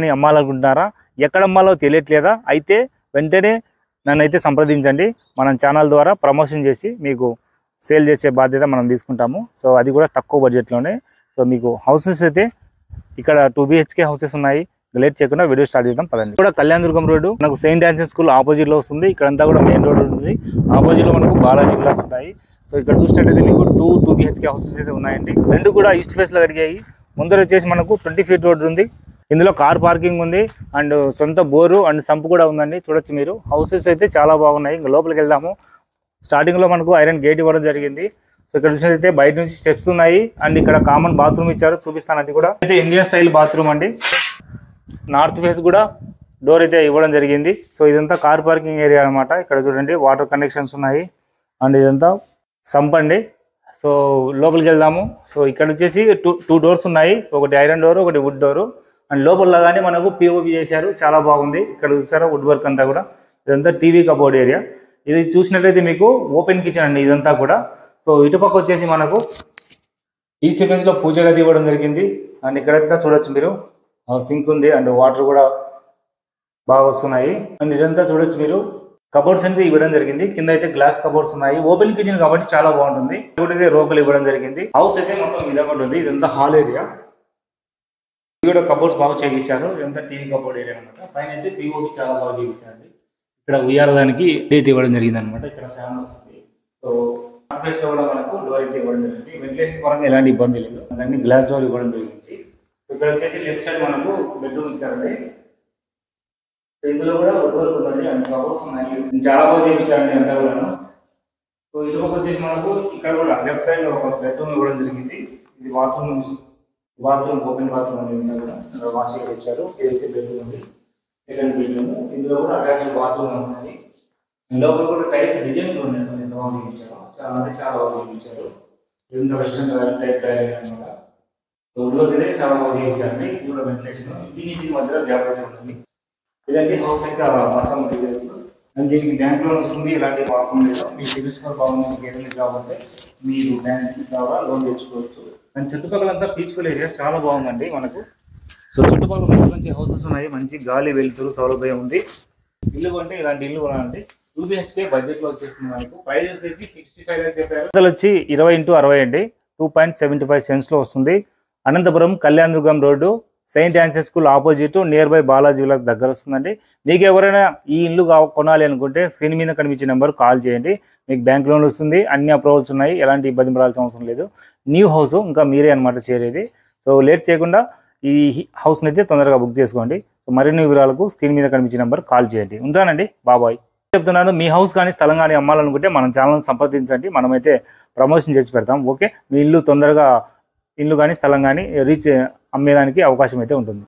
కానీ అమ్మాలనుకుంటున్నారా? ఎక్కడ అమ్మాలో తెలియట్లేదా? అయితే వెంటనే నన్నైతే సంప్రదించండి. మనం ఛానల్ ద్వారా ప్రమోషన్ చేసి మీకు సేల్ చేసే బాధ్యత మనం తీసుకుంటాము. సో అది కూడా తక్కువ బడ్జెట్లోనే. సో మీకు హౌసెస్ అయితే ఇక్కడ 2 BHK హౌసెస్ ఉన్నాయి. లేట్ చేయకుండా వీడియో స్టార్ట్ చేద్దాం పదండి. కూడా కళ్యాణదుర్గం రోడ్డు మనకు సెయింట్ ఆన్సన్ స్కూల్ ఆపోజిట్లో వస్తుంది. ఇక్కడంతా కూడా మెయిన్ రోడ్ ఉంటుంది. ఆపోజిట్లో మనకు బాలాజీ విలాస్ ఉంటాయి. సో ఇక్కడ చూసినట్టయితే మీకు 2 BHK హౌసెస్ అయితే ఉన్నాయండి. రెండు కూడా ఈస్ట్ ఫేస్లో అడిగాయి. ముందర వచ్చేసి మనకు 20 feet రోడ్ ఉంది. ఇందులో కార్ పార్కింగ్ ఉంది అండ్ సొంత బోరు అండ్ సంపు కూడా ఉందండి. చూడొచ్చు మీరు. హౌసెస్ అయితే చాలా బాగున్నాయి. ఇంకా లోపలికి వెళ్దాము. స్టార్టింగ్లో మనకు ఐరన్ గేట్ ఇవ్వడం జరిగింది. సో ఇక్కడ చూసినట్లయితే బయట నుంచి స్టెప్స్ ఉన్నాయి అండ్ ఇక్కడ కామన్ బాత్రూమ్ ఇచ్చారు. చూపిస్తాను. అది కూడా అయితే ఇండియన్ స్టైల్ బాత్రూమ్ అండి. నార్త్ ఫేస్ కూడా డోర్ అయితే ఇవ్వడం జరిగింది. సో ఇదంతా కార్ పార్కింగ్ ఏరియా అనమాట. ఇక్కడ చూడండి వాటర్ కనెక్షన్స్ ఉన్నాయి అండ్ ఇదంతా సంప్ అండి. సో లోపలికి వెళ్దాము. సో ఇక్కడ వచ్చేసి టూ డోర్స్ ఉన్నాయి. ఒకటి ఐరన్ డోర్, ఒకటి వుడ్ డోరు. అండ్ లోపల కానీ మనకు POP చేశారు. చాలా బాగుంది. ఇక్కడ చూసారా వుడ్ వర్క్ అంతా కూడా. ఇదంతా టీవీ కబోర్డ్ ఏరియా. ఇది చూసినట్లయితే మీకు ఓపెన్ కిచెన్ అండి ఇదంతా కూడా. సో ఇటుపక్క వచ్చేసి మనకు ఈస్ట్ ఫేస్లో పూజ గది ఇవ్వడం జరిగింది. అండ్ ఇక్కడంతా చూడొచ్చు మీరు సింక్ ఉంది అండ్ వాటర్ కూడా బాగా వస్తున్నాయి. అండ్ ఇదంతా చూడొచ్చు మీరు. కబోర్డ్స్ అనేది ఇవ్వడం జరిగింది. కింద అయితే గ్లాస్ కబోర్డ్స్ ఉన్నాయి. ఓపెన్ కిచెన్ కాబట్టి చాలా బాగుంటుంది. అయితే రోకలు ఇవ్వడం జరిగింది. హౌస్ అయితే మొత్తం విధంగా ఉంటుంది. ఇదంతా హాల్ ఏరియా. ఇది కూడా కబోర్డ్స్ బాగా చేయించారు. ఇదంతా టీవీ కబోర్డ్ ఏరియా అనమాట. పైన అయితే POP చాలా బాగా చేయించారండి. ఇక్కడ ఉయ్యాలడానికి అయితే ఇవ్వడం జరిగింది అనమాట. ఇక్కడ ఫ్యాన్ వస్తుంది. సో ప్లేస్ లో కూడా మనకు డోర్ అయితే ఇవ్వడం జరిగింది. వెంటిలేషన్ పరంగా ఎలాంటి ఇబ్బంది లేదు. అన్ని గ్లాస్ డోర్ ఇవ్వడం జరిగింది. ఇక్కడ వచ్చేసి లెఫ్ట్ సైడ్ మనకు బెడ్రూమ్ ఇచ్చారండి. ఇందులో కూడా వుడ్ వర్క్ ఉంటుంది అండ్ కబోర్డ్స్ ఉన్నాయి. చాలా బాగా చేయించారండి అంతా కూడా. సో ఇటుపక్క వచ్చేసి మనకు ఇక్కడ కూడా లెఫ్ట్ సైడ్ ఒక బెడ్రూమ్ ఇవ్వడం జరిగింది. ఇది బాత్రూమ్ ఓపెన్ బాత్రూమ్ అనేది కూడా వాష్ ఏరియా ఇచ్చారు. ఇదైతే బెడ్రూమ్ ఉంది. Second bedroom. ఇందులో కూడా అటాచ్డ్ బాత్రూమ్ ఉంది. లోపల కూడా టైల్స్ డిజైన్ చూడండి అసలు ఎంత బాగా చూపించారు. చాలా అంటే చాలా బాగా చూపించారు. ఇదంతా వెస్టర్న్ టైప్ టైల్ అనమాట. సో వుడ్ అయితే చాలా బాగా చూపించారండి. ఇది కూడా వెంటిలేషన్. ఇంటికి మధ్యలో గ్యాప్ అయితే ఉంటుంది. ఇదంటే హౌస్ యొక్క మొత్తం డీటెయిల్స్. అండ్ దీనికి బ్యాంక్ లోన్ వస్తుంది. ఇలాంటి ప్రాబ్లం లేదు. మీ సిబిల్ స్కోర్ బాగుంది. మీకు ఏదైనా జాబ్ ఉంటే మీరు బ్యాంక్ ద్వారా లోన్ తెచ్చుకోవచ్చు. అండ్ చుట్టుపక్కలంతా పీస్ఫుల్ ఏరియా చాలా బాగుందండి మనకు. సో చుట్టుపక్కల మంచి మంచి హౌసెస్ ఉన్నాయి. మంచి గాలి వెలుతురు సౌలభ్యం ఉంది. ఇల్లు అంటే ఇలాంటి ఇల్లు కూడా అండి 2 BHK బడ్జెట్లో వచ్చేసింది మనకు. ప్రైస్ వచ్చేసి 65 అని చెప్పారు. వచ్చి 20x60 అండి. 2.75 cents వస్తుంది. Anantapuram Kalyandurgam road saint Anson school opposite near by Balaji Vilas దగ్గర వస్తుందండి. మీకు ఎవరైనా ఈ ఇల్లు కొనాలి అనుకుంటే స్క్రీన్ మీద కనిపించే నెంబర్ కాల్ చేయండి. మీకు బ్యాంక్ లోన్ వస్తుంది. అన్ని అప్రూవల్స్ ఉన్నాయి. ఎలాంటి ఇబ్బంది పడాల్సిన అవసరం లేదు. న్యూ హౌస్ ఇంకా మీరే అనమాట చేరేది. సో లేట్ చేయకుండా ఈ హౌస్ని అయితే తొందరగా బుక్ చేసుకోండి. సో మరిన్ని వివరాలకు స్క్రీన్ మీద కనిపించే నెంబర్ కాల్ చేయండి. ఉంటానండి. బాబాయ్. చెప్తున్నాను, మీ హౌస్ కానీ స్థలం కానీ అమ్మాలనుకుంటే మనం ఛానల్ని సంప్రదించండి. మనమైతే ప్రమోషన్ చేసి పెడతాం. ఓకే, మీ ఇల్లు తొందరగా ఇల్లు కానీ స్థలం కానీ రీచ్ అమ్మేదానికి అవకాశం అయితే ఉంటుంది.